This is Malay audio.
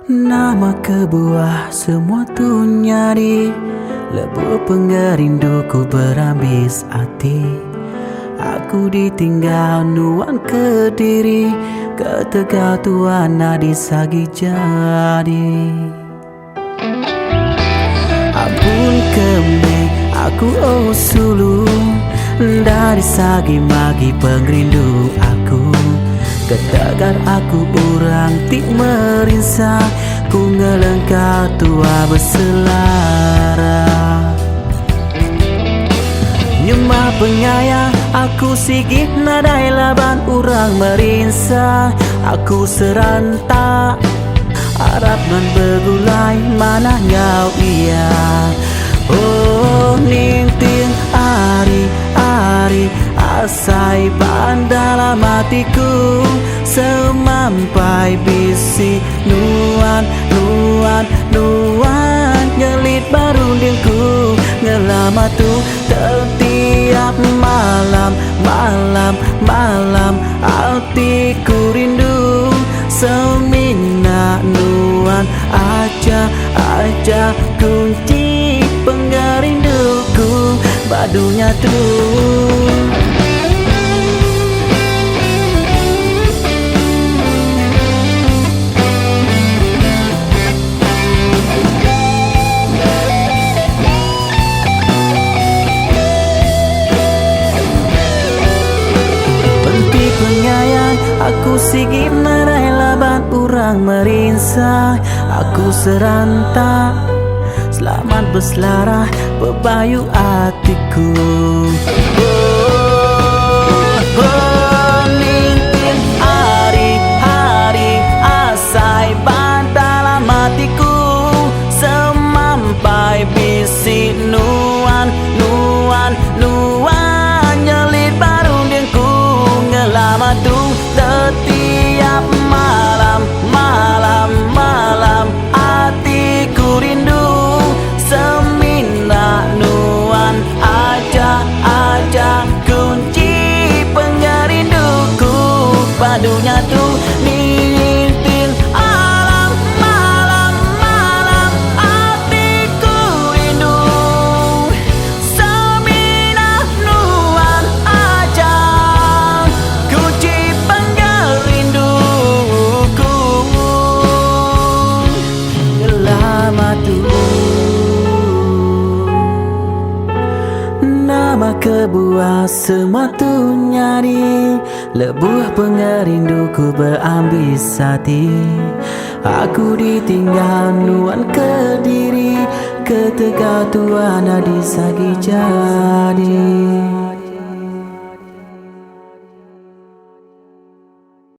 Nama kebuah semua tu nyari, lebu pengerinduku berambis hati. Aku ditinggal nuan Kediri, ketegal tuan nadi sagi jadi. Ampun kemei aku sulu, dari sagi magi pengrindu aku. Ketegar aku urang tik merinsa, ku ngelengkau tua berselara. Nyuma penyayang aku sigih nadai laban urang merinsa. Aku serantak harap nan begulai mana nyau ia. Oh nintin ari-ari asai ban dalam hatiku, semampai bisi nuan nyelit barundingku. Ngelama tu setiap malam hatiku rindu, semina nuan aja kunci pengerinduku badunya tu. Aku sigit narai laban urang merinsa. Aku serantak selamat berselarah bebayu hatiku. Nintin hari-hari asai ban dalam hatiku, semampai bisi nuan nyelit barundingku. Ngelama tu setiap malam hatiku rindu, semina nuan aja kunci pengerinduku padunya tu. Nintin malam hatiku rindu, semina nuan aja kunci pengerinduku. Lama tu nama kebuah semua tu nyari, lebuh pengerinduku berambis hati. Aku ditinggal nuan Kediri, ketegal tuan nadi sagi jadi.